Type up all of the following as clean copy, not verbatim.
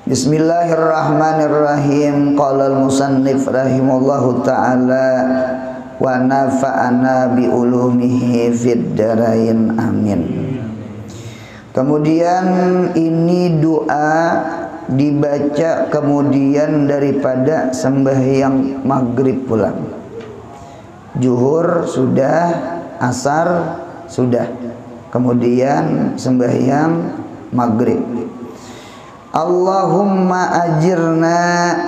Bismillahirrahmanirrahim. Qala al-musannif rahimallahu ta'ala wa nafa'ana bi ulumihi fid darain amin. Kemudian ini doa dibaca kemudian daripada sembahyang maghrib pulang. Zuhur sudah, asar sudah, kemudian sembahyang maghrib. Allahumma ajirna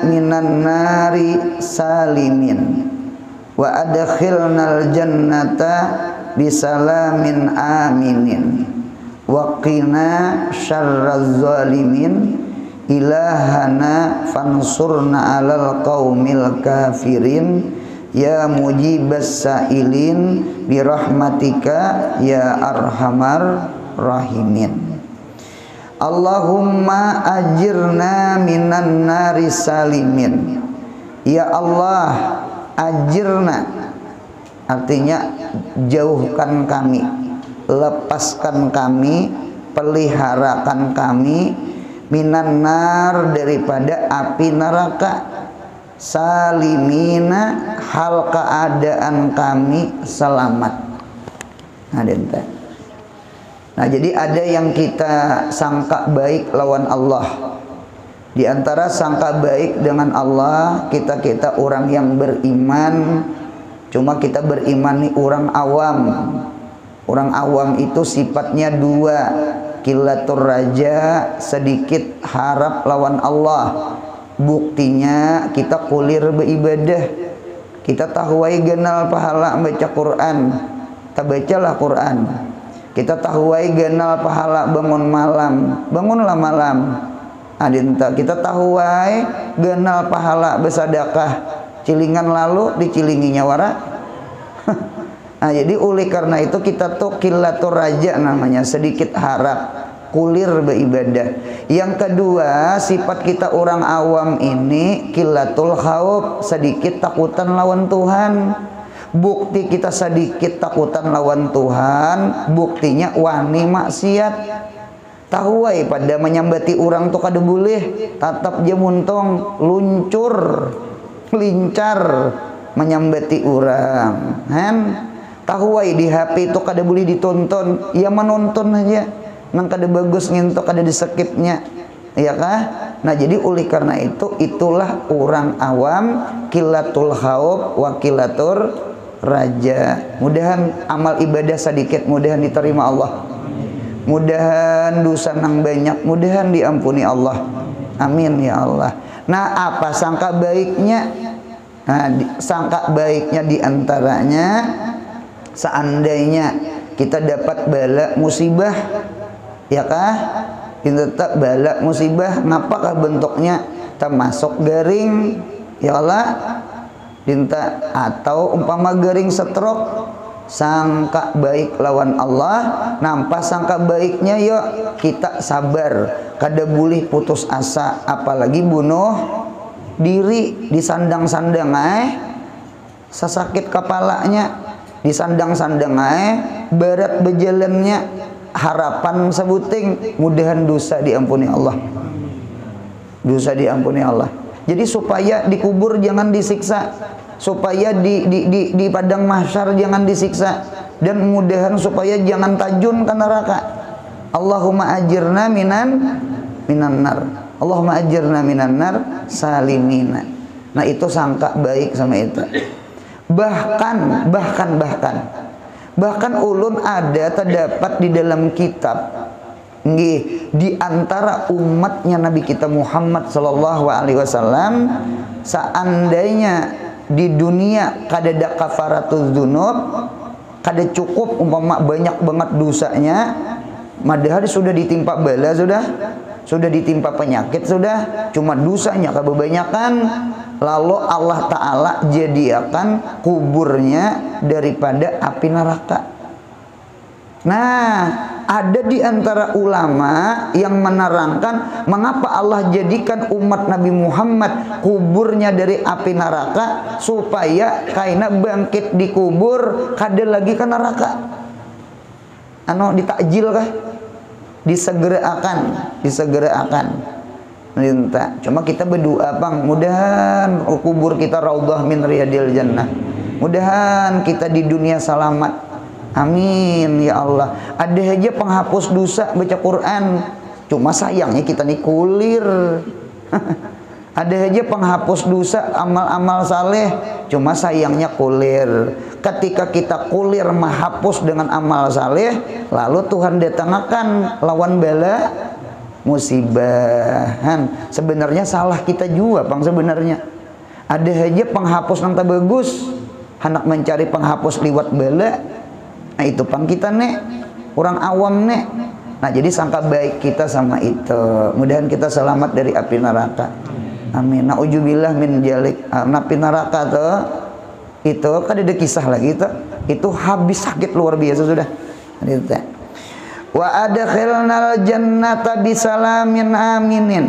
minan nari salimin wa adkhilnal jannata bisalamin aminin wa qina syarraz zalimin ilahana fansurna alal qaumil kafirin ya mujibas sailin birahmatika ya arhamar rahimin. Allahumma ajirna minan nari salimin. Ya Allah, ajirna artinya jauhkan kami, lepaskan kami, peliharakan kami minan nar daripada api neraka, salimina hal keadaan kami selamat. Nah, jadi ada yang kita sangka baik lawan Allah. Di antara sangka baik dengan Allah, kita orang yang beriman, cuma kita beriman nih orang awam. Orang awam itu sifatnya dua, qillatur raja, sedikit harap lawan Allah. Buktinya kita kulir beribadah, kita tahuai genal pahala baca Quran, kita bacalah Quran. Kita tahuai genal pahala bangun malam, bangunlah malam. Adinta kita tahuai genal pahala bersedekah, cilingan lalu dicilinginya wara. Nah, jadi oleh karena itu kita tuh qillatur raja namanya, sedikit harap, kulir beribadah. Yang kedua, sifat kita orang awam ini qillatul khauf, sedikit takutan lawan Tuhan. Bukti kita sedikit takutan lawan Tuhan, buktinya wani maksiat. Tahuai pada menyambati orang tuh kada boleh, tatap je muntong, luncur, lincar menyambati orang. Tahuai di HP itu kada boleh ditonton, ya menonton aja. Nang kada bagus ngintok kada diskipnya. Iya kah? Nah, jadi oleh karena itu itulah orang awam, qillatul khauf wa qillatur raja. Mudahan amal ibadah sedikit mudahan diterima Allah, mudahan dosa nang banyak mudahan diampuni Allah, amin ya Allah. Nah, apa sangka baiknya? Nah, sangka baiknya diantaranya seandainya kita dapat bala musibah, ya kah? Kita tak bala musibah, ngapakah bentuknya? Termasuk garing, ya Allah. Dinta atau umpama garing stroke, sangka baik lawan Allah, nampak sangka baiknya yuk kita sabar, kada boleh putus asa, apalagi bunuh diri, disandang-sandang sesakit kepalanya, disandang-sandang berat berjalannya, harapan sebuting mudahan dosa diampuni Allah, dosa diampuni Allah. Jadi supaya dikubur jangan disiksa, supaya di padang mahsyar jangan disiksa, dan mudahan supaya jangan tajun ke neraka. Allahumma ajirna minan nar. Allahumma ajirna minan nar salimina. Nah, itu sangka baik sama itu. Bahkan ulun ada terdapat di dalam kitab nggih, di antara umatnya Nabi kita Muhammad sallallahu alaihi wasallam, seandainya di dunia kada ada kafaratuz dzunub, kada cukup umpama banyak banget dosanya, madahar sudah ditimpa bala, sudah ditimpa penyakit, sudah cuma dosanya kebanyakan, lalu Allah Ta'ala jadikan kuburnya daripada api neraka. Nah, ada di antara ulama yang menerangkan mengapa Allah jadikan umat Nabi Muhammad kuburnya dari api neraka, supaya kaina bangkit di kubur kada lagi ke neraka. Ditakjil kah? Disegerakan. minta. Cuma kita berdoa Bang, mudahan kubur kita raudhah min riyadil jannah. Mudahan kita di dunia selamat. Amin ya Allah. Ada aja penghapus dosa baca Quran. Cuma sayangnya kita nih kulir. Ada aja penghapus dosa amal-amal saleh. Cuma sayangnya kulir. Ketika kita kulir menghapus dengan amal saleh, lalu Tuhan datangkan lawan bala musibahan. Sebenarnya salah kita juga Bang sebenarnya. Ada aja penghapus nang tak bagus. Hendak mencari penghapus liwat bala. Nah itu Bang kita nek orang awam nek. Nah jadi sangka baik kita sama itu. Mudahan kita selamat dari api neraka. Amin. Nauzubillah min jalik. Api neraka tuh itu kan ada kisah lagi itu habis sakit luar biasa sudah. Gitu. Wa adkhilnal jannata bisalamin aminin.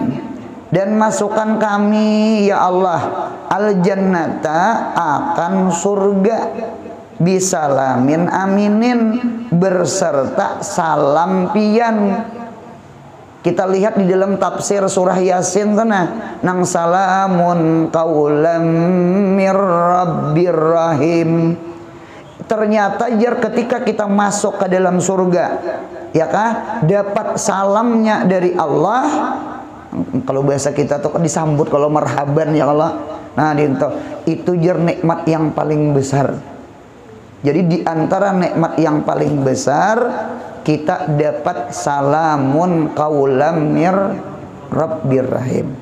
Dan masukkan kami ya Allah al jannata akan surga bisalamin aminin berserta salam pian. Kita lihat di dalam tafsir surah Yasin sana nang salamun qaulam mir rabbir rahim. Ternyata ketika kita masuk ke dalam surga ya kah dapat salamnya dari Allah. Kalau bahasa kita tuh disambut kalau marhaban ya Allah. Nah itu nikmat yang paling besar. Jadi di antara nikmat yang paling besar kita dapat salamun qaulam mir rabbir rahim.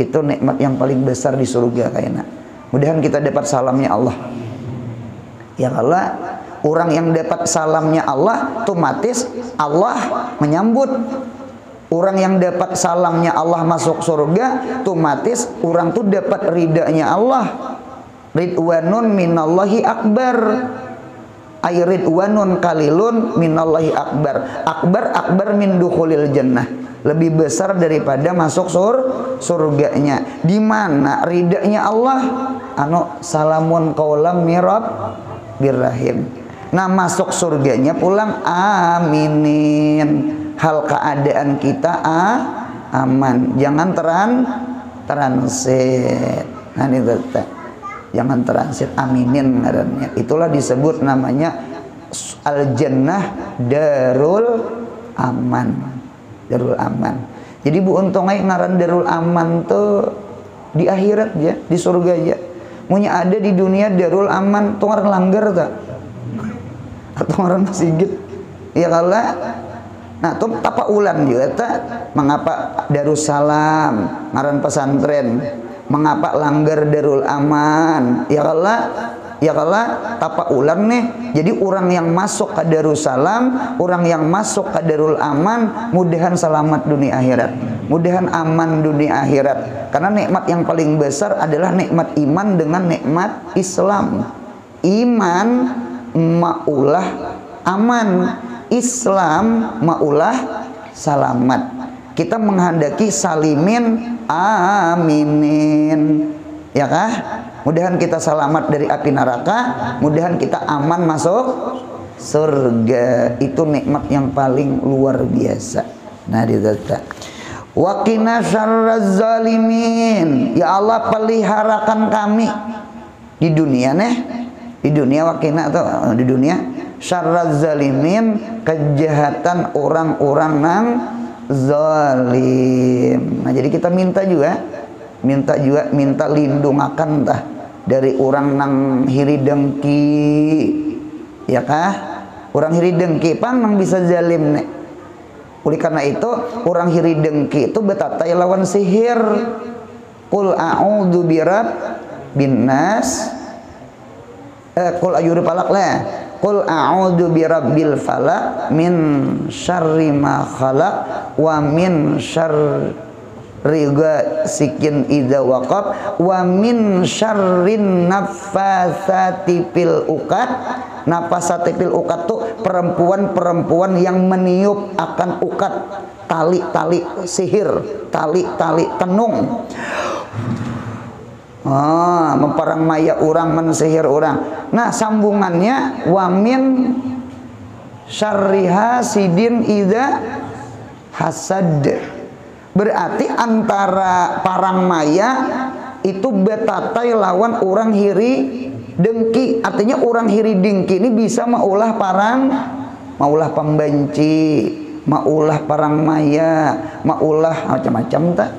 Itu nikmat yang paling besar di surga kayaknya. Mudahan kita dapat salamnya Allah. Ya Allah, orang yang dapat salamnya Allah otomatis Allah menyambut. Orang yang dapat salamnya Allah masuk surga otomatis orang tuh dapat ridanya Allah. Ridwanun minallahi akbar. Ay ridwanun kalilun minallahi akbar. Akbar min dukhulil jannah. Lebih besar daripada masuk surganya. Di mana ridanya Allah? Salamun qaulam mirab birrahim. Nah masuk surganya pulang aminin. Hal keadaan kita aman. Jangan transit. Nah ini jangan transit, aminin ngarannya. Itulah disebut namanya al-jannah darul aman. Darul aman. Jadi Bu Untongai ngaran darul aman tuh di akhirat ya, di surga ya. Munya ada di dunia darul aman tuh ngaran langgar tak? Atau ngaran sigit. Ya kalah. Nah, tuh tapa ulan juga tak? Mengapa Darussalam ngaran pesantren? Mengapa langgar darul aman? Ya kalau tapa ulang nih. Jadi orang yang masuk ke Darussalam, orang yang masuk ke darul aman, mudahan selamat dunia akhirat. Mudahan aman dunia akhirat. Karena nikmat yang paling besar adalah nikmat iman dengan nikmat Islam. Iman maulah aman, Islam maulah salamat. Kita menghendaki salimin aminin, ya kah? Mudahan kita selamat dari api neraka, mudahan kita aman masuk surga. Itu nikmat yang paling luar biasa. Nah, dikata waqina syarraz zalimin. Ya Allah, peliharakan kami di dunia nih. Di dunia waqina atau di dunia syarraz zalimin, kejahatan orang-orang nang zalim. Nah, jadi kita minta lindung akan tah dari orang nang hiri dengki, ya kah? Orang hiri dengki pan nang bisa zalim nek. Oleh karena itu orang hiri dengki itu betatai lawan sihir. Qul a'udzu birabbin nas. Qul ayyuhul falaq lah. Qul a'udzu birabbil falaq min syarri ma khalaq wa min syarri ghasikin idza waqab wa min syarrin naffatsati fil uqad. Nafasati fil uqad tuh perempuan-perempuan yang meniup akan uqad, tali-tali sihir, tali-tali tenung. Memperang maya orang, mensihir orang. Nah, sambungannya wamin syarri hasidin idza hasad Berarti antara parang maya itu betatai lawan orang hiri dengki. Artinya orang hiri dengki ini bisa maulah parang, maulah pembenci, maulah parang maya, maulah macam-macam tak.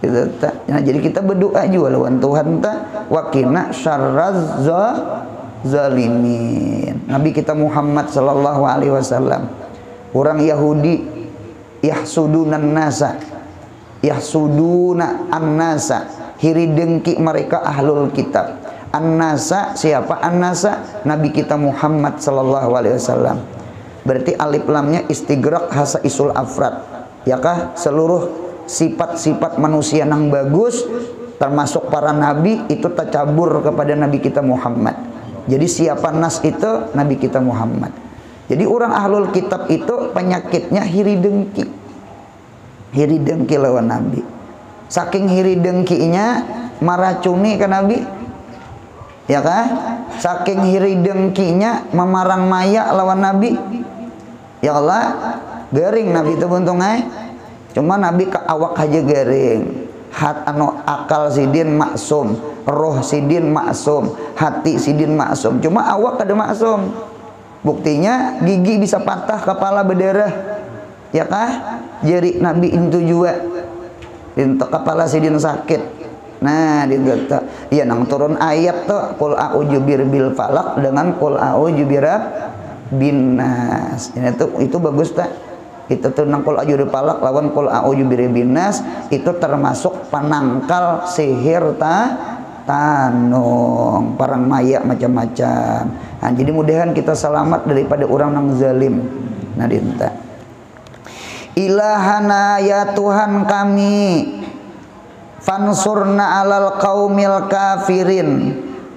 Gitu, tak. Nah, jadi kita berdoa juga lawan Tuhan tak. Wakina syarraz zalimin. Nabi kita Muhammad sallallahu alaihi wasallam. Orang Yahudi yahsudunan nasa, yahsuduna an-nasa, hiri dengki mereka ahlul kitab. An-nasa siapa? An-nasa Nabi kita Muhammad sallallahu alaihi wasallam. Berarti alif lamnya istighraq hasa isul afrad. Ya kah? Seluruh sifat-sifat manusia yang bagus termasuk para nabi itu tercabur kepada Nabi kita Muhammad. Jadi siapa nas itu? Nabi kita Muhammad. Jadi orang ahlul kitab itu penyakitnya hiri dengki. Hiri dengki lawan Nabi. Saking hiri dengkinya meracuni ke Nabi. Ya kah? Saking hiri dengkinya memarang maya lawan Nabi. Ya Allah, garing Nabi itu buntungai. Cuma Nabi ke awak aja garing. Akal sidin maksum, roh sidin maksum, hati sidin maksum. Cuma awak kada maksum. Buktinya gigi bisa patah, kepala berdarah. Ya kah? Jari Nabi itu juga. Dintok kepala sidin sakit. Nah, dintok. Ya nang turun ayat tuh qul a'udzu birabbil falaq dengan qul a'udzu birabbin nas. Ini tuh itu bagus tak? Itu tuh nang qul a'udzu birabbil falaq lawan qul a'udzu birabbin nas itu termasuk penangkal sihir tanung, parang maya macam-macam. Nah, jadi mudahan kita selamat daripada orang nang zalim. Nah, dinta. Ilahana ya Tuhan kami, fansurna alal qaumil kafirin.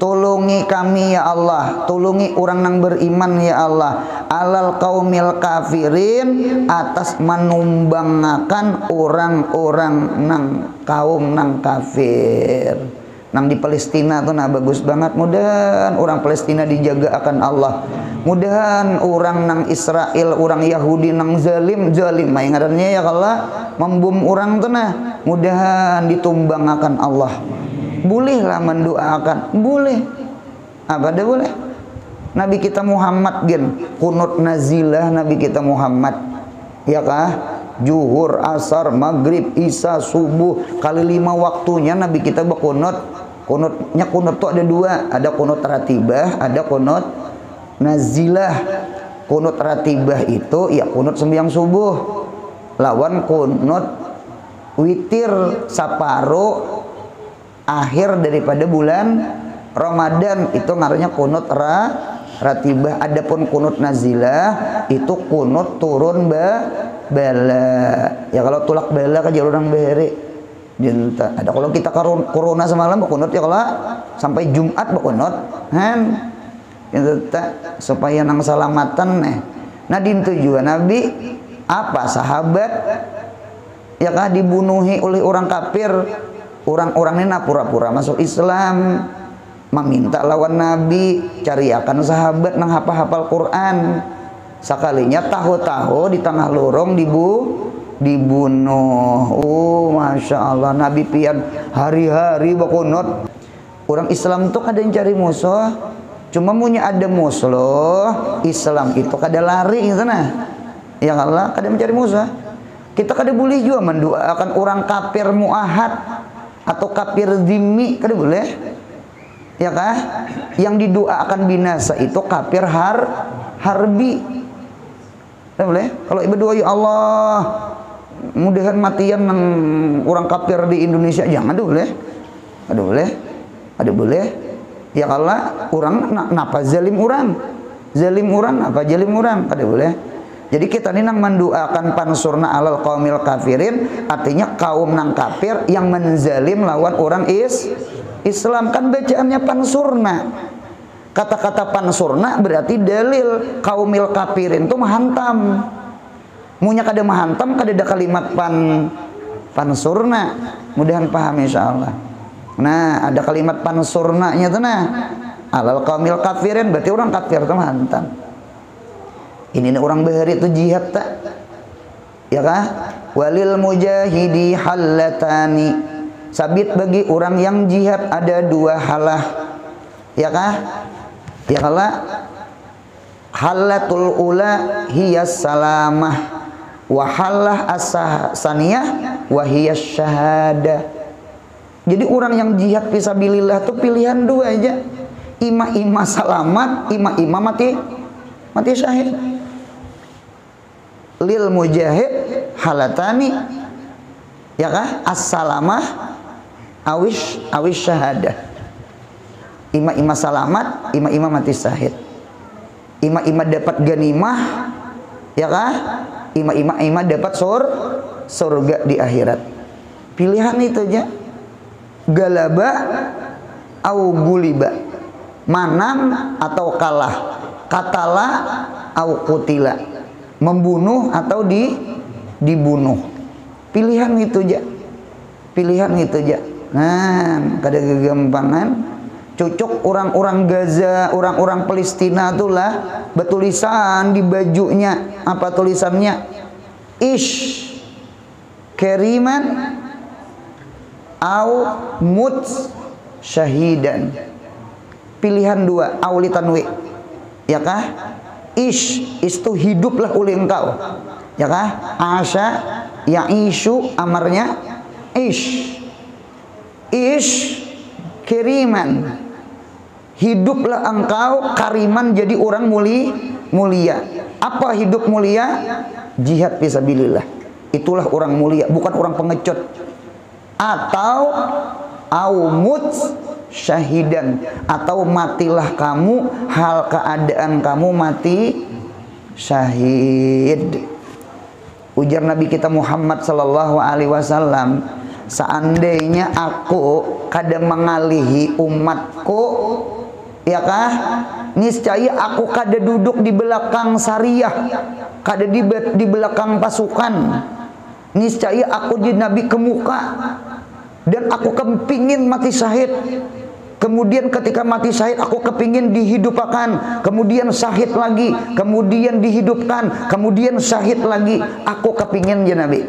Tulungi kami ya Allah, tulungi orang nang beriman ya Allah, alal qaumil kafirin atas menumbangkan orang-orang nang kaum nang kafir. Nang di Palestina tuh nah bagus banget. Mudahan orang Palestina dijaga akan Allah. Mudahan orang nang Israel, orang Yahudi nang zalim main ngarannya ya Allah membom orang tuh nah. Mudahan ditumbang akan Allah. Bolehlah mendoakan, boleh. Apa dah boleh? Nabi kita Muhammad gen kunut nazilah Nabi kita Muhammad. Ya kah? Zuhur, asar, maghrib, isya, subuh kali 5 waktunya Nabi kita berkunut. Kunutnya kunut tuh ada 2, ada kunut ratibah, ada kunut nazilah. Kunut ratibah itu ya kunut sembahyang subuh. Lawan kunut witir separuh akhir daripada bulan Ramadan itu ngaruhnya kunut ratibah. Adapun kunut nazilah itu kunut turun bala. Ya kalau tulak bala ke jalur orang beheri dinta. Ada kalau kita corona semalam kunut ya kalau sampai Jumat kunut kan dinta supaya nang salamatan nah dintu juga Nabi apa sahabat ya kah dibunuhi oleh orang kafir. Orang-orang ini pura-pura masuk Islam, meminta lawan Nabi, cariakan sahabat nang hafal Quran. Sekalinya tahu-tahu di tengah lorong dibunuh. Oh, masya Allah, Nabi pian hari-hari bakunut. Orang Islam tuh kadang cari musuh, cuma punya ada musuh. Islam itu kada lari gitu nah. Ya Allah, kada mencari musuh. Kita kada boleh juga mendoakan orang kafir muahad atau kafir zimmi, kada boleh. Ya kah? Yang didoakan binasa itu kafir harbi. Kada boleh. Kalau ibu doa ya Allah, mudahan matian nang orang kafir di Indonesia jangan ada boleh. Ada boleh. Ada boleh. Ya Allah, orang napa zalim orang? Zalim orang apa zalim orang? Kada boleh. Jadi kita ini nang mendoakan pansurna alal qaumil kafirin, artinya kaum nang kafir yang menzalim lawan orang Islam. Kan bacaannya pansurna. Kata-kata pansurna berarti dalil kaumil kafirin itu menghantam. Munya kada menghantam kada ada kalimat pansurna. Mudahan paham insyaallah. Nah, ada kalimat pansurnanya tuh nah. Alal qaumil kafirin berarti orang kafir itu menghantam. Ini orang bahari itu jihad tak? Ya kah? walil mujahidi hallatani. Sabit bagi orang yang jihad ada dua halah. Ya kah? Ya kala. Halatul ula hiyas salamah wa halah as-saniyah wa hiyas syahadah. Jadi orang yang jihad fisabilillah itu pilihan dua aja. Ima selamat, ima mati syahid. Lil mujahid halatani, ya kah? As-salamah awis syahadah. Ima selamat, ima mati syahid. Ima dapat ganimah, ya kah? Ima dapat surga di akhirat. Pilihan itu aja. Galaba au guliba, menang atau kalah, katala au kutila, membunuh atau dibunuh. Pilihan itu aja. Pilihan itu aja. Nah, kada kegampangan. Cocok orang-orang Gaza, orang-orang Palestina itulah bertulisan di bajunya, apa tulisannya? Ish keriman au mut syahidan. Pilihan dua, auli tanwi, ya kah? Ish itu hiduplah oleh engkau, ya kah? Asya ya isu amarnya ish keriman, hiduplah engkau kariman jadi orang mulia. Apa hidup mulia? Jihad fisabilillah. Itulah orang mulia, bukan orang pengecut. Atau aumut syahidan, atau matilah kamu hal keadaan kamu mati syahid. Ujar Nabi kita Muhammad sallallahu alaihi wasallam, seandainya aku kada mengalihi umatku, ya kah? Niscaya aku kada duduk di belakang Sariyah, kada di belakang pasukan. Niscaya aku jadi Nabi ke muka, dan aku kepingin mati syahid. Kemudian ketika mati syahid aku kepingin dihidupkan, kemudian syahid lagi, kemudian dihidupkan, kemudian syahid lagi. Aku kepingin jadi Nabi.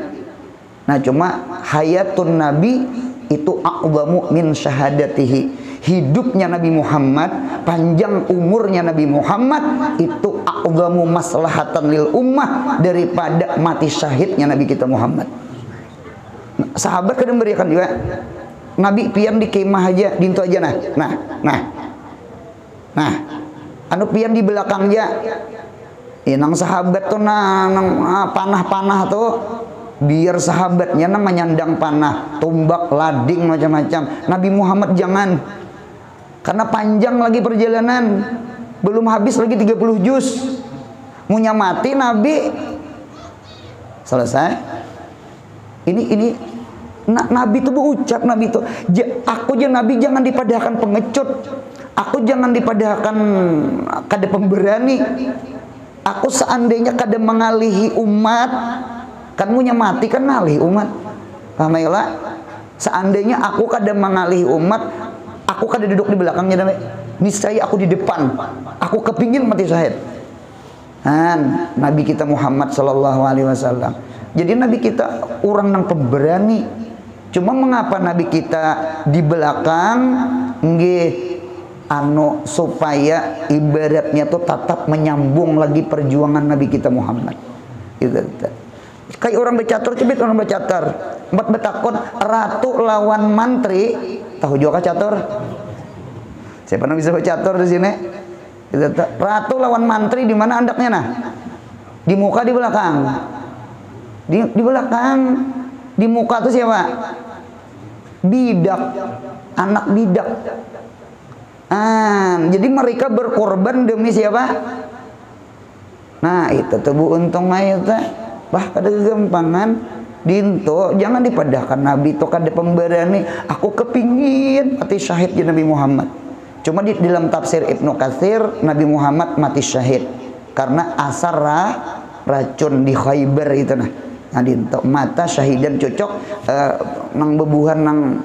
Nah cuma hayatun Nabi itu a'zamu min syahadatihi. Hidupnya Nabi Muhammad, panjang umurnya Nabi Muhammad itu a'zamu maslahatan lil ummah daripada mati syahidnya Nabi kita Muhammad. Sahabat kadang berikan juga, Nabi pian di kemah aja, dintu aja nah, anu pian di belakang aja. Nang sahabat tuh nang panah-panah tuh, biar sahabatnya namanya nyandang panah, tumbak, lading macam-macam. Nabi Muhammad jangan, karena panjang lagi perjalanan, belum habis lagi 30 juz. Munya mati Nabi selesai. Ini Nabi itu berucap, Nabi itu, aku aja Nabi jangan dipadahkan pengecut, aku jangan dipadahkan kada pemberani, aku seandainya kada mengalihi umat, kan munya mati kan ngalih umat, pahamilah. Seandainya aku kada mengalihi umat, aku kada duduk di belakangnya, niscaya aku di depan, aku kepingin mati syahid. Nabi kita Muhammad sallallahu alaihi wasallam. Jadi Nabi kita orang yang pemberani. Cuma mengapa Nabi kita di belakang? Supaya ibaratnya tuh tetap menyambung lagi perjuangan Nabi kita Muhammad. Gitu. Kayak orang bercatur, cebit orang bercatur. Empat betakon ratu lawan mantri. Tahu juga catur? Saya pernah bisa bercatur di sini. Gitu. Ratu lawan mantri di mana andaknya nah? Di muka, di belakang. Di belakang. Di muka itu siapa? Bidak, anak bidak. Jadi mereka berkorban demi siapa? Nah itu tuh bu untung aja. Bah kada kegampangan dinto, jangan dipadahkan Nabi itu kada pemberani. Aku kepingin mati syahid di Nabi Muhammad. Cuma di dalam tafsir Ibnu Katsir, Nabi Muhammad mati syahid karena asar racun di Khaybar itu nah. Nah dinto mata syahidan cocok nang bebuhan nang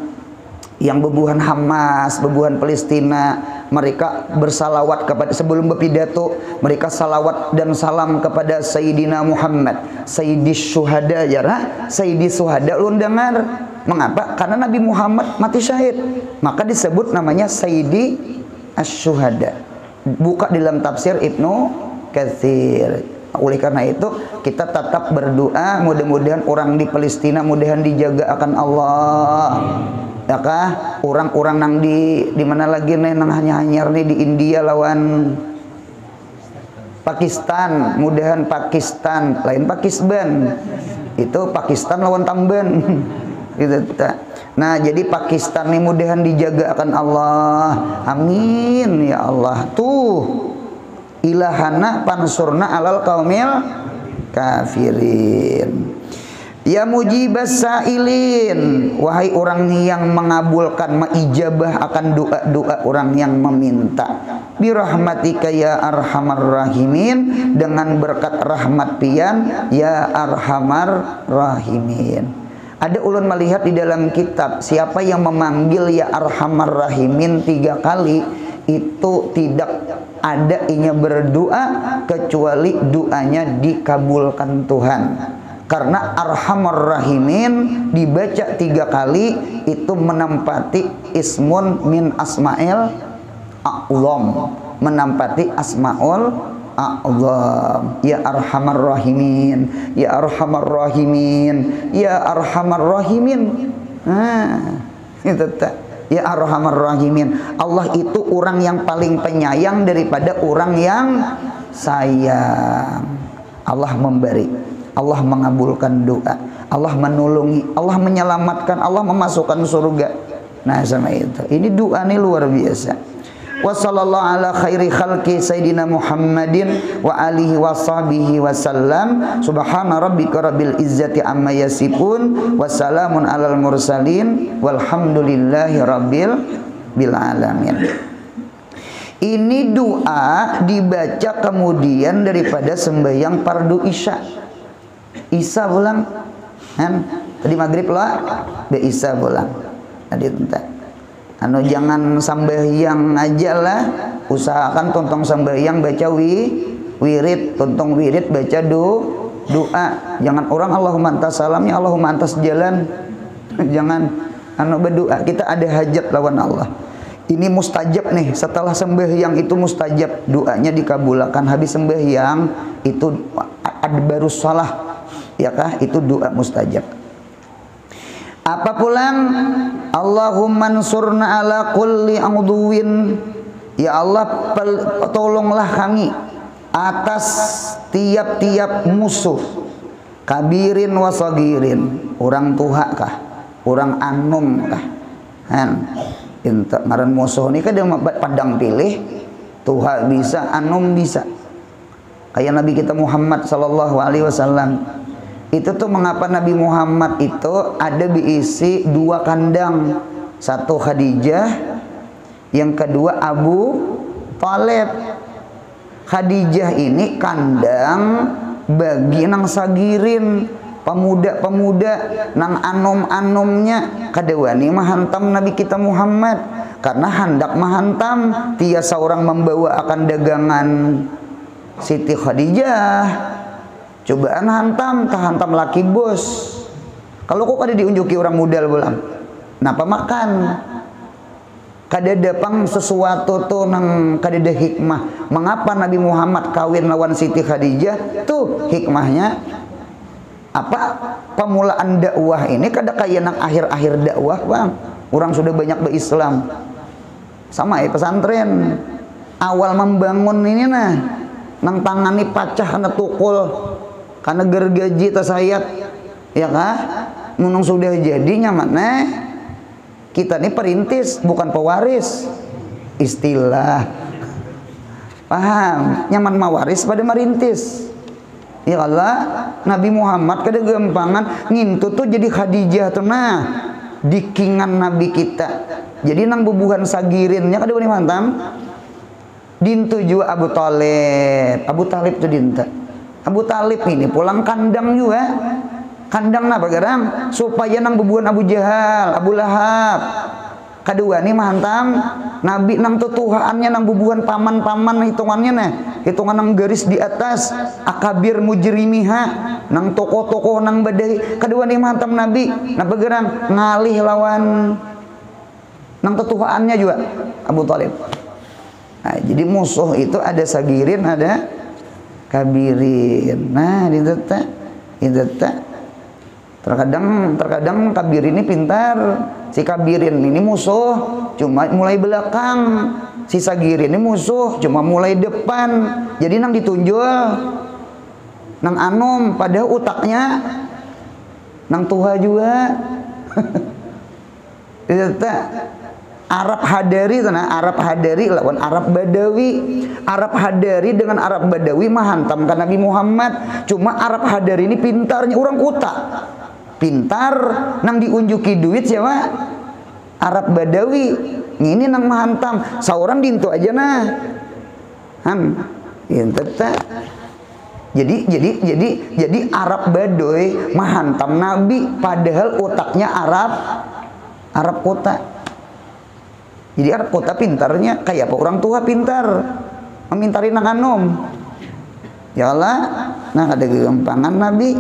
yang bebuhan Hamas, bebuhan Palestina, mereka bersalawat kepada, sebelum berpidato mereka salawat dan salam kepada Sayyidina Muhammad, Sayyidis Syuhada, ya Sayyidis Syuhada. Lu dengar mengapa? Karena Nabi Muhammad mati syahid, maka disebut namanya Sayyidi Asy-Syuhada. Buka dalam tafsir Ibnu Katsir. Oleh karena itu kita tetap berdoa, mudah-mudahan orang di Palestina mudahan dijaga akan Allah. Ya kah? Orang-orang nang di mana lagi nih nang hanya-hanyar nih di India lawan Pakistan, mudahan Pakistan, lain Pakistan. Itu Pakistan lawan Tamban. Gitu. Nah, jadi Pakistan nih mudahan dijaga akan Allah. Amin ya Allah. Tuh ilahana pansurna alal qaumil kafirin. Ya mujibas sailin, wahai orang yang mengabulkan, mengijabah akan doa-doa orang yang meminta. Birahmatika ya arhamar rahimin, dengan berkat rahmat pian ya arhamar rahimin. Ada ulun melihat di dalam kitab, siapa yang memanggil ya arhamar rahimin 3 kali, itu tidak ada inya berdoa kecuali doanya dikabulkan Tuhan. Karena arhamar rahimin dibaca 3 kali itu menempati ismun min asma'il a'zam, menempati asmaul a'zam. Ya arhamar rahimin, ya arhamar rahimin, ya arhamar rahimin. Itu tak. Ya arhamar rahimin. Allah itu orang yang paling penyayang daripada orang yang sayang. Allah memberi, Allah mengabulkan doa, Allah menolongi, Allah menyelamatkan, Allah memasukkan surga. Nah sama itu. Ini doa nih luar biasa. Wa sallallahu ala khairi khalqi sayyidina Muhammadin wa alihi wa sahbihi wa sallam. Subhana rabbika rabbil izzati amma yasifun wa salamun alal mursalin walhamdulillahi rabbil alamin. Ini doa dibaca kemudian daripada sembahyang fardu isya. Isya pulang kan? Tadi maghrib lah, be isya pulang. Tadi entar. Anu jangan sambahyang aja lah, usahakan tontong sambahyang baca wirid, tontong wirid baca doa. Jangan orang Allahumma antas salamnya Allahumma antas jalan. Jangan anu berdoa. Kita ada hajat lawan Allah. Ini mustajab nih, setelah sembahyang itu mustajab, doanya dikabulkan. Habis sembahyang itu adbarus shalah, ya kah? Itu doa mustajab. Apa pulang? Allahumma ansurna ala kulli angduwin. Ya Allah, tolonglah kami atas tiap-tiap musuh, kabirin wa sagirin, orang tuha kah, orang anum kah, inta ngaran musuh ini kan dia padang pilih, tuha bisa, anum bisa. Kayak Nabi kita Muhammad sallallahu alaihi wasallam. Itu tuh mengapa Nabi Muhammad itu ada diisi 2 kandang. Satu Khadijah, yang kedua Abu Thalib. Khadijah ini kandang bagi nang sagirin, pemuda-pemuda nang anom-anomnya kadewani mahantam Nabi kita Muhammad. Karena hendak mahantam tiasa orang membawa akan dagangan Siti Khadijah. Cobaan hantam, hantam laki bos. Kalau kok kada diunjuki orang modal bulan, napa makan? Kada dapang sesuatu tuh nang kada ada hikmah. Mengapa Nabi Muhammad kawin lawan Siti Khadijah? Tuh hikmahnya apa? Pemulaan dakwah ini kada kaya nang akhir-akhir dakwah bang. Orang sudah banyak berislam. Sama ya pesantren. Awal membangun ini nah, nang tangani pacah kena tukul. Karena gergaji tasayat, ya kah? Nunung sudah jadinya mana? Kita ini perintis, bukan pewaris. Istilah, paham? Nyaman mawaris pada merintis. Ya Allah, Nabi Muhammad kada gampangan ngintu tuh jadi Khadijah tuh nah, dikingan Nabi kita. Jadi nang bubuhan sagirinnya kada wani mantam. Dintu juga Abu Thalib. Abu Thalib tuh dinta. Abu Thalib ini pulang kandang juga. Kandang apa garang? Supaya nang bubuhan Abu Jahal, Abu Lahab. Kedua nih mahantam Nabi nang tutuhaannya nang bubuhan paman-paman hitungannya nah hitungan nang garis di atas akabir mujrimiha nang tokoh-tokoh nang badai. Kedua nih mahantam Nabi nah begerang ngalih lawan nang tutuhaannya juga Abu Thalib. Nah, jadi musuh itu ada sagirin ada kabirin. Nah itu terkadang kabir ini pintar, si kabirin ini musuh cuma mulai belakang, si sagirin ini musuh cuma mulai depan. Jadi nang ditunjul nang anom pada utaknya nang tuha juga. Arab Hadari tanah Arab Hadari lawan Arab Badawi. Arab Hadari dengan Arab Badawi menghantam kan Nabi Muhammad. Cuma Arab Hadari ini pintarnya orang kuta. Pintar nang diunjuki duit siapa? Arab Badawi. Ini nang menghantam. Seorang dintu aja nah. Jadi Arab Badoy menghantam Nabi padahal otaknya Arab kota. Jadi Arab kota pintarnya kayak apa orang tua pintar memintari nang anom. Ya Allah, nah ada kegampangan Nabi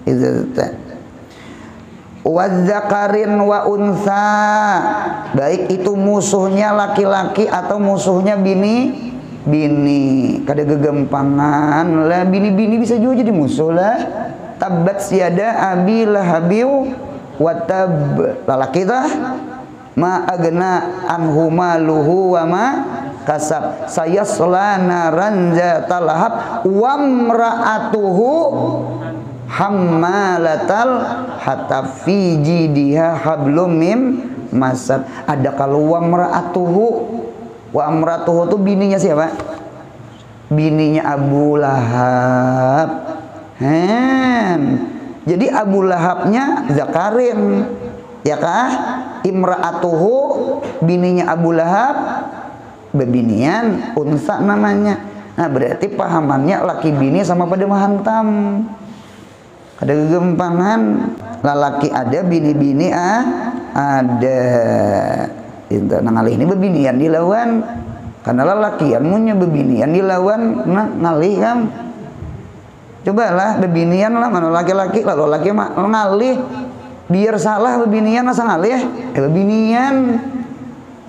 itu wadzakarin wa unsa, baik itu musuhnya laki-laki atau musuhnya bini. Kada kegampangan lah bini bisa juga jadi musuh lah. Tabat siada abi lahabiu watab, lalaki tah ma agna anhu maluhu wa ma kasab sayasla naran zatal lahab wa mraatuhu hammalatal hatab fi jidiha hablum mim masad. Ada kalau wa mraatuhu tuh bininya siapa? Bininya Abu Lahab. Jadi Abu Lahabnya Zakarin, ya kah? Imra'atuhu bininya Abu Lahab bebinian unsa namanya. Nah berarti pahamannya laki bini sama pada menghantam. Ada kegempangan lalaki ada bini-bini ada. Itu ngalih ini bebinian dilawan karena lalakian punya bebinian dilawan ngalih kan. Cobalah bebinian lah mana laki-laki lalu laki mah ngalih biar salah bebinian asal ngalih bebinian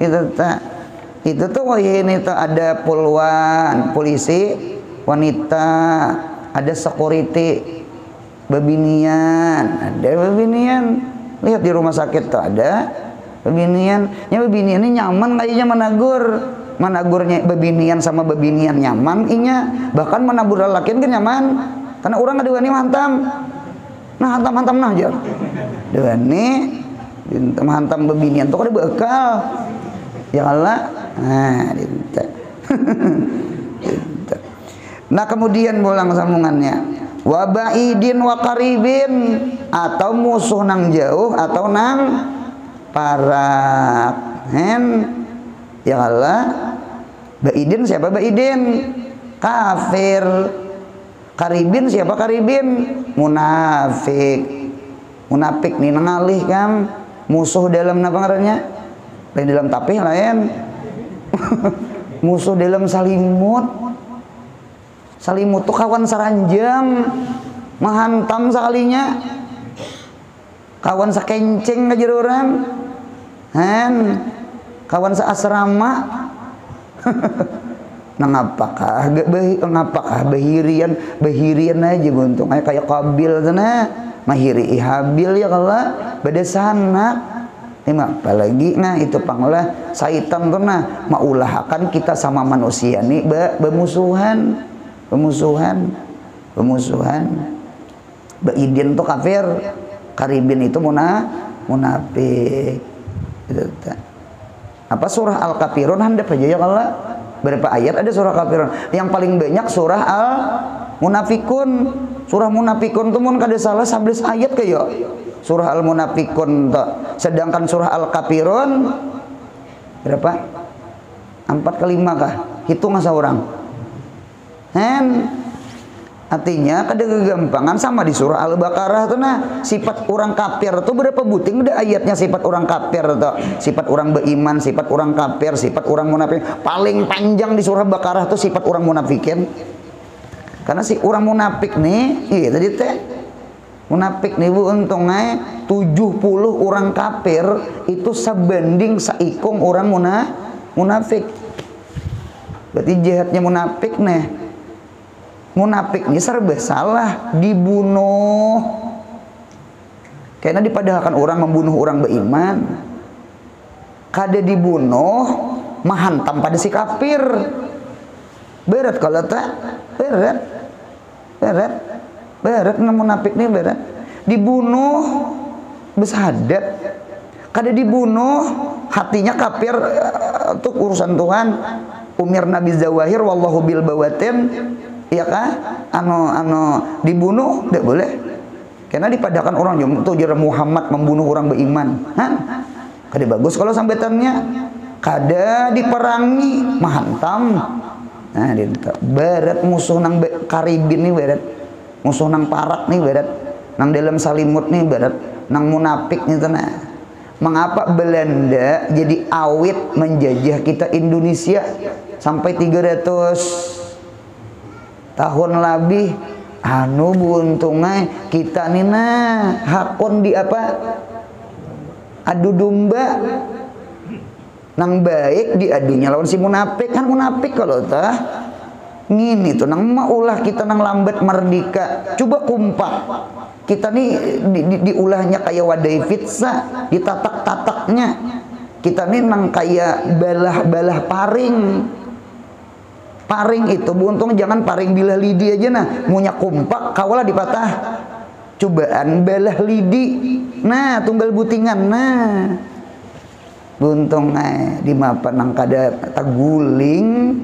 itu tuh ini tuh ada puluhan polisi wanita, ada security bebinian, lihat di rumah sakit tuh ada bebinian ini nyaman kayaknya managurnya bebinian sama bebinian nyaman inya, bahkan menabur lalakian kan nyaman karena orang ada wani hantam nah aja dua nih hantam bebinian tuh ada bekal ya Allah. Nah kemudian bolang sambungannya wa ba'idin wa qaribin, atau musuh nang jauh atau nang parak. Ya Allah, ba'idin siapa ba'idin? Kafir. Qaribin siapa qaribin? Munafik. Munafik nih ngalih kan musuh dalam apa ngarannya? Lain dalam tapih lain. Musuh dalam salimut. Salimut tuh kawan saranjang, menghantam sekalinya. Kawan sakenceng aja orang. Kawan seasrama. Ngapakah bahirian aja buntung kayak Qabil sana mahiri Habil ya Allah beda sana apalagi nah itu panglah syaitan tuh nah maulahakan kita sama manusia nih bermusuhan Ba'idin tuh kafir, karibin itu munafik gitu. Apa surah Al-Kafirun handap aja ya Allah. Berapa ayat ada surah Kafirun? Yang paling banyak surah Al-Munafikun. Surah Munafikun tuh mun kada salah 11 ayat kayak surah Al-Munafikun tuh. Sedangkan surah Al-Kafirun berapa? 4 ke 5 kah? Hitung asa orang. Artinya kada kegampangan sama di surah Al-Baqarah tuh nah sifat orang kafir tuh berapa buting udah ayatnya sifat orang kafir tuh, sifat orang beriman, sifat orang kafir, sifat orang munafik. Paling panjang di surah Baqarah tuh sifat orang munafikin. Karena si orang munafik nih, iya tadi teh munafik nih bu untungnya 70 orang kafir itu sebanding saikung orang munafik. Berarti jahatnya munafik nih. Munafik ini serba salah, dibunuh. Karena dipadahkan orang membunuh orang beriman. Kada dibunuh, mahantam pada si kafir. Berat kalau tak, berat munafik ini berat. Dibunuh, bersahadat. Kada dibunuh, hatinya kafir, itu urusan Tuhan. Umir Nabi Zawahir, wallahu bil bawatin. Iya kah? Dibunuh tidak boleh. Karena dipadahkan orang itu jara Muhammad membunuh orang beriman. Kada bagus kalau sambetannya. Kada diperangi mahantam. Nah, berat musuh nang karibin nih berat. Musuh nang parak nih berat. Nang dalam salimut nih berat. Nang munafik nih tenang. Mengapa Belanda jadi awit menjajah kita Indonesia sampai 300 tahun lebih buntungnya kita nina hakon di apa adu domba nang baik diadunya lawan si munafik kan munafik kalau tah ngini tuh nang maulah kita nang lambat merdeka coba kumpak kita nih diulahnya kayak wadai pizza ditatak-tataknya kita nih nang kayak balah paring itu buntung jangan paring bilah lidi aja nah munya kumpak kawalah dipatah cobaan balah lidi nah tunggal butingan nah buntung di mapan nang kada taguling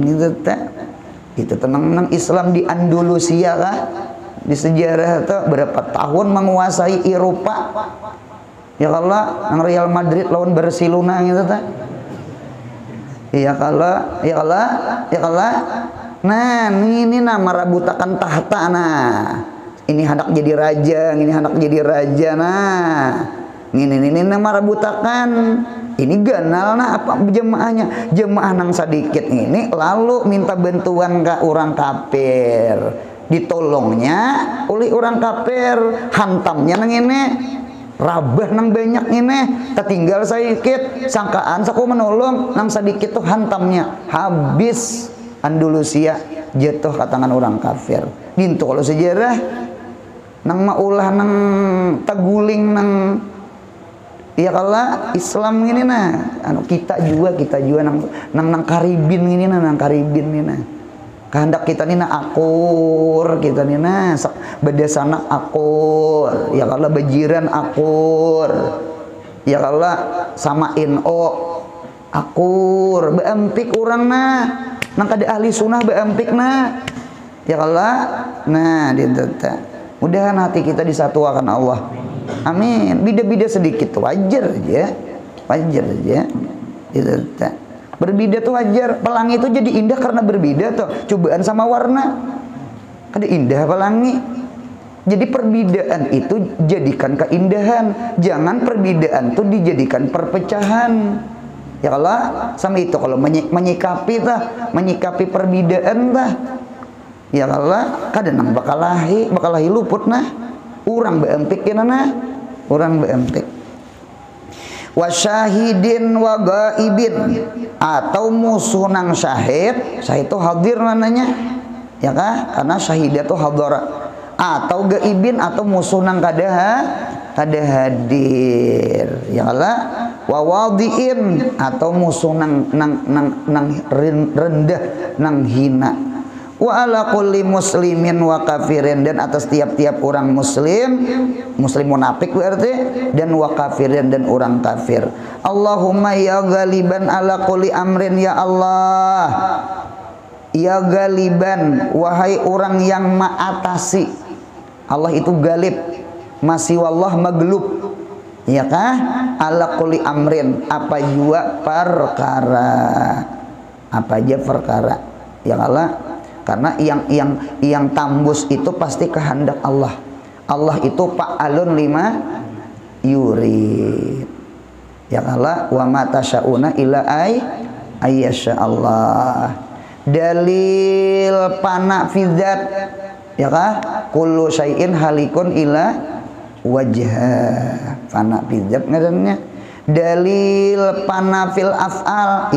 itu tak itu tenang nang Islam di Andalusia kah di sejarah tuh berapa tahun menguasai Eropa ya Allah nang Real Madrid lawan Barcelona gitu tak. Ya kalau nah ini nama rabutakan tahta nah ini hendak jadi raja nah ini nama rabutakan ini ganal nah apa jemaah nang sedikit ini lalu minta bantuan ke orang kafir ditolongnya oleh orang kafir hantamnya nang ini rabah nang banyak ini tertinggal sedikit sangkaan saku menolong nang sedikit tuh hantamnya habis Andalusia jatuh ke tangan orang kafir gitu kalau sejarah nang maulah nang taguling nang ya kalau Islam ini nah kita juga nang Karibin ini nang Karibin ini nah kehendak kita nina akur kita nina bedesanak akur ya kalau bejiran akur ya kalau samain akur beempik orang nang kada ahli sunnah beempik ya kalau nah ditata mudahan hati kita disatukan Allah amin beda-beda sedikit wajar aja ditata berbeda tuh wajar. Pelangi itu jadi indah karena berbeda tuh. Cobaan sama warna. Ada indah pelangi. Jadi perbedaan itu jadikan keindahan. Jangan perbedaan itu dijadikan perpecahan. Ya Allah, sama itu kalau menyikapi perbedaan tah. Ya Allah, kadang bakalahi luput nah. Urang beempik kenana. Urang beempik. Wasyahidin wa gaibin atau musuh nang syahid itu hadir namanya ya kah karena syahid itu hadara atau gaibin atau musuh nang kada hadir ya Allah wa wadiin atau musuh nang rendah nang hina wa ala kulli muslimin wa kafirin dan atas tiap-tiap orang muslim munafik berarti dan wa kafirin dan orang kafir. Allahumma ya ghaliban ala kulli amrin ya Allah ya ghaliban wahai orang yang mengatasi Allah itu galib masih wallah maglub ya kah ala kulli amrin apa jua perkara apa aja perkara Ya Allah, karena yang tambus itu pasti kehendak Allah. Allah itu fa'alun lima yurid. Ya Allah, wa ma tasyauna illa ayyasha Allah. Dalil pana fidzat, ya kah? Kullu syai'in halikun ila wajha. Pana fidzat ngarannya. Dalil pana fil af'al,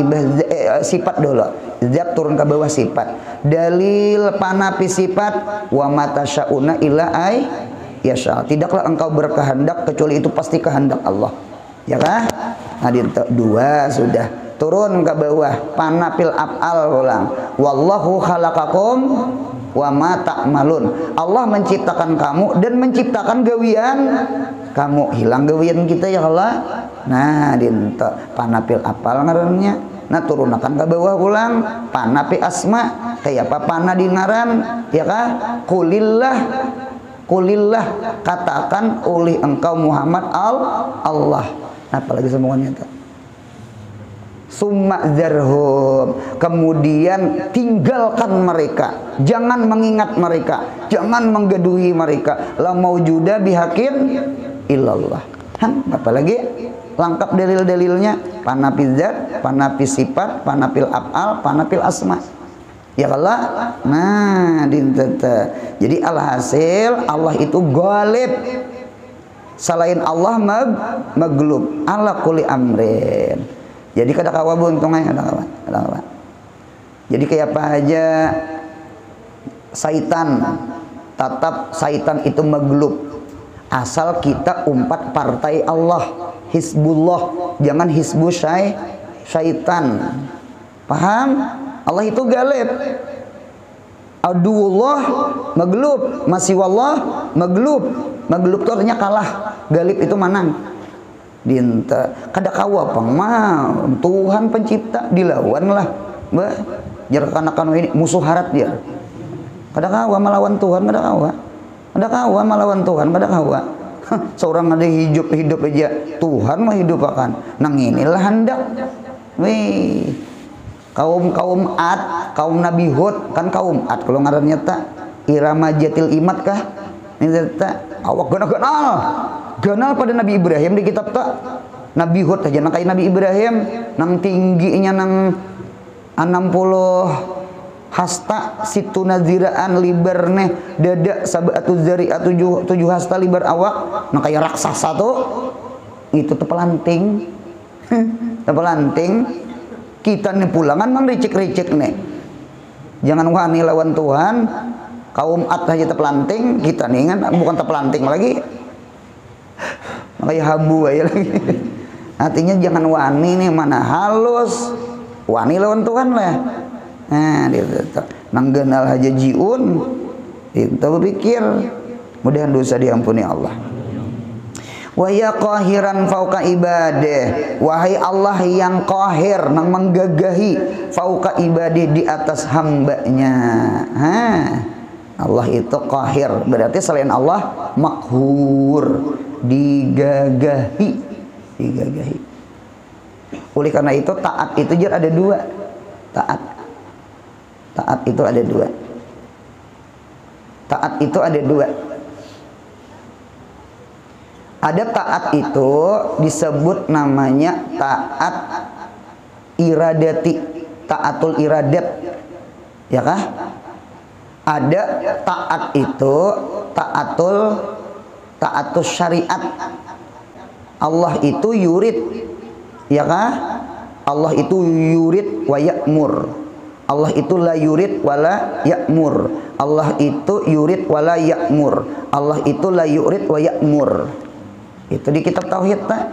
sifat dulu. Zat turun ke bawah sifat. Dalil pana fi sifat, wa ma tasyauna illa ayyasha. Tidaklah engkau berkehendak kecuali itu pasti kehendak Allah. Ya kah? Hadir dua sudah turun ke bawah panapil af'al ulang. Wallahu khalaqakum wa ma ta'malun. Allah menciptakan kamu dan menciptakan gawian kamu. Hilang gawian kita ya Allah. Nah, dinta panapil af'al ngarannya. Nah, turunakan ke bawah ulang panapi asma kayak apa pana di ngaran ya kah? Kulillah katakan oleh engkau Muhammad Allah. Apalagi semuanya itu. Summa zarhum, kemudian tinggalkan mereka, jangan mengingat mereka, jangan menggeduhi mereka. La maujuda bihakin illallah. Apalagi lengkap dalil-dalilnya, panapil zat, panapil sifat, panapil af'al, panapil asma. Ya Allah. Nah, dintata. Jadi alhasil Allah itu ghalib. Selain Allah maglub ala kulli amrin. Jadi kada kawa buntungnya kada kawa. Jadi kayak apa aja syaitan, tetap syaitan itu maglub. Asal kita umpat partai Allah, Hizbullah, jangan hizbu syaitan. Paham? Allah itu galib. Aduullah maglub, masih wallah maglub. Maglub itu artinya kalah, galib itu menang. Dinta kada kawa pang Tuhan pencipta dilawan lah. Bah, jar kanakan ini musuh harat dia. Kada kawa melawan Tuhan, kada kawa. Kada kawa melawan Tuhan, kada kawa. Seorang ada hidup aja, Tuhan mah hidup akan. Nang inilah hendak. Wih. Kaum Ad, kaum Nabi Hud, kan kaum Ad kalau ngarannya tak Irama Jatil Imat kah? Ini tak awak ganal pada Nabi Ibrahim di kitab tak. Nabi Hud aja nang kayak Nabi Ibrahim, nang tingginya nang 60 hasta situ naziraan liberne dada sabatu zari'at 7 hasta liber awak, nang kayak raksasa tuh. Itu tepelanting. Tepelanting. Kita nih pulangan mang ricik-ricik nih. Jangan wani lawan Tuhan. Kaum Ad aja tepelanting, kita nih kan bukan tepelanting lagi. Kayak habu aja lagi. Artinya jangan wani nih, mana halus. Wani lawan Tuhan lah. Nah, nang genal aja jiun. Itu berpikir mudahan dosa diampuni Allah. Wa ya qahiran fauqa ibadah, wahai Allah yang qahir, nang menggagahi fauqa ibadah di atas hambanya. Allah itu qahir, berarti selain Allah makhur, digagahi. Oleh karena itu taat itu jar ada dua. Taat itu ada dua. Taat itu ada dua. Ada taat itu disebut namanya taat iradati, taatul iradat, ya kah? Ada taat itu taatul syariat. Allah itu yurid, ya kah? Allah itu yurid wa ya'mur. Allah itu la yurid wala ya'mur. Allah itu yurid wala ya'mur. Allah itu la yurid wa ya'mur. Itu di kitab tauhid tak?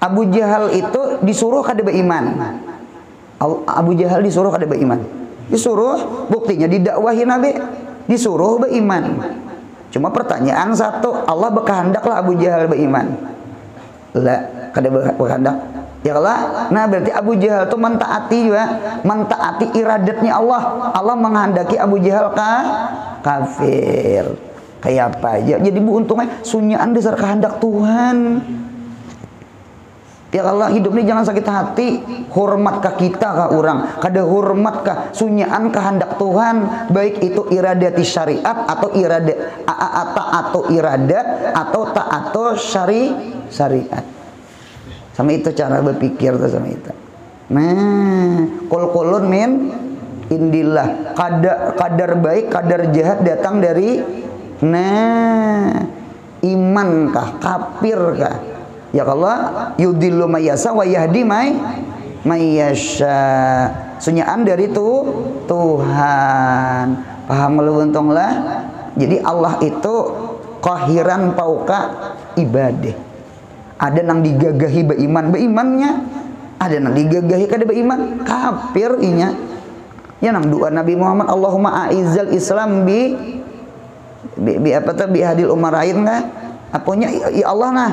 Abu Jahal itu disuruh kada beriman. Abu Jahal disuruh kada beriman. Disuruh, buktinya didakwahi Nabi, disuruh beriman. Cuma pertanyaan satu, Allah berkehendaklah Abu Jahal beriman. Lah, kada berkehendak. Ya Allah, nah berarti Abu Jahal itu mentaati juga, mentaati iradatnya Allah. Allah menghendaki Abu Jahal kafir. Kayak apa aja. Jadi bu untungnya sunyaan dasar kehendak Tuhan. Ya Allah, hidup ini jangan sakit hati. Hormat ka kita ka orang, kada hormat ka sunyaan kehendak Tuhan, baik itu iradati syariat atau atau iradat atau atau syariat. Sama itu cara berpikir tuh sama itu. Nah, kol-kolun min indillah. Kadar baik, kadar jahat datang dari iman kah, kafir kah? Ya Allah, yudillu mayasa wa yahdi mayasya. Sunyaan dari Tuhan. Paham lu untunglah. Jadi Allah itu qahiran pauka ibadah. Ada nang digagahi beimannya, ada nang digagahi kada beiman, kafir inya. Ya nang doa Nabi Muhammad, Allahumma a'izzal Islam bi hadil umarain kah? Apunya ya Allah nah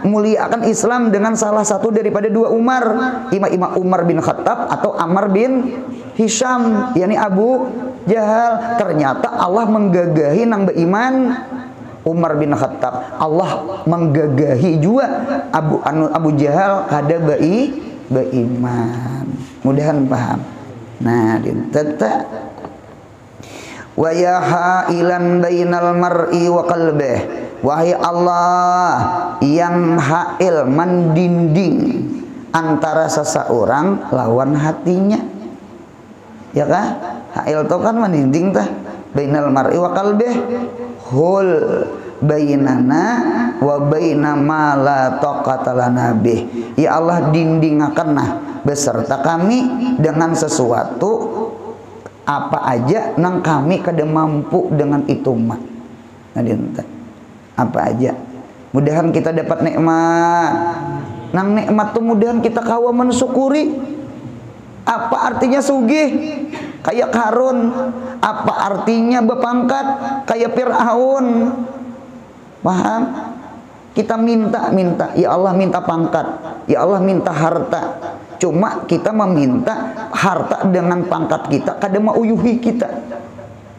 muliakan Islam dengan salah satu daripada dua Umar, Imam Umar bin Khattab atau Ammar bin Hisham, yakni Abu Jahal. Ternyata Allah menggagahi nang beiman Umar bin Khattab. Allah menggagahi juga Abu Jahal kada beiman. Mudahan paham. Nah, tata wa ya hailan bainal mar'i wa qalbih. Wahai Allah yang hail mendinding antara seseorang lawan hatinya. Ya kah? Hail itu kan mendinding tah bainal mar'i wa qalbih. Hul bainana wa baina ma la taqata lana bih. Ya Allah, dindingakanlah beserta kami dengan sesuatu apa aja nang kami kada mampu dengan itu mah. Nah, dinten apa aja. Mudahan kita dapat nikmat. Nang nikmat tuh mudahan kita kawa mensyukuri. Apa artinya sugih? Kayak Karun. Apa artinya berpangkat? Kayak Fir'aun. Paham? Kita minta. Ya Allah minta pangkat. Ya Allah minta harta. Cuma kita meminta harta dengan pangkat kita kada mauyuhi kita.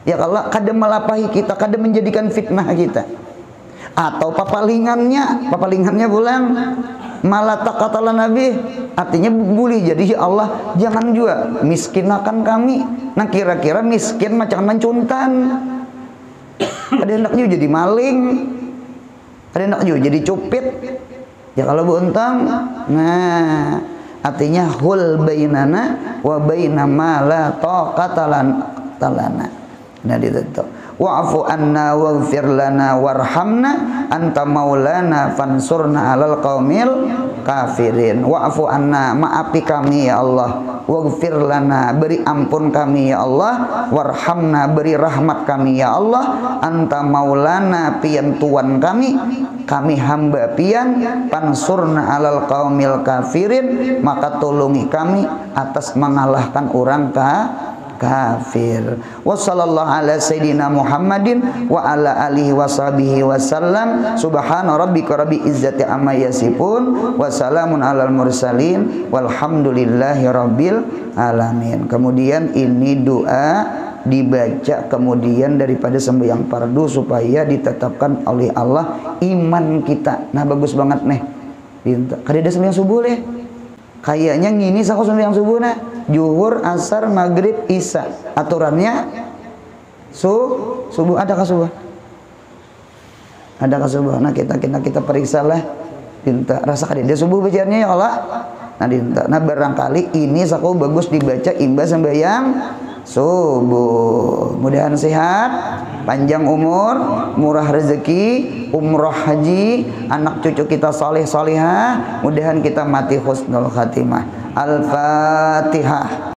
Ya Allah kada melapahi kita, kada menjadikan fitnah kita. Atau papalingannya pulang malah takatalah Nabi, artinya boleh jadi ya Allah jangan juga miskinkan kami. Nah kira-kira miskin macam mencuntan, ada hendak juga jadi maling, ada hendak juga jadi cupit. Ya kalau buntang, nah artinya hul bainana wa baina ma la taqata lana. Nah ditutup. Wa'fu anna waghfir lana warhamna anta maulana fansurna 'alal qaumil kafirin. Wa'fu anna, maafi kami ya Allah. Waghfir lana, beri ampun kami ya Allah. Warhamna, beri rahmat kami ya Allah. Anta maulana, pian tuan kami hamba pian. Fansurna 'alal qaumil kafirin, maka tolongi kami atas mengalahkan orang kafir. Wassallallahu ala sayyidina Muhammadin wa ala alihi washabihi wasallam. Subhana rabbika rabbil izzati amma yasifun wa salamun alal mursalin walhamdulillahi rabbil alamin. Kemudian ini doa dibaca kemudian daripada sembahyang fardu supaya ditetapkan oleh Allah iman kita. Nah bagus banget nih. Kada ada sembahyang subuh deh. Kayaknya ngini saku sembahyang subuh nah. Zuhur, asar, maghrib, isya. Aturannya subuh. Adakah subuh? Adakah subuh? Nah kita periksa lah. Dinta rasa kada dia subuh bacaannya ya Allah. Nah dinta. Nah barangkali ini saku bagus dibaca imbas sembahyang subuh. Mudahan sehat, panjang umur, murah rezeki, umroh haji, anak cucu kita saleh salihah. Mudahan kita mati husnul khatimah. Al-Fatihah.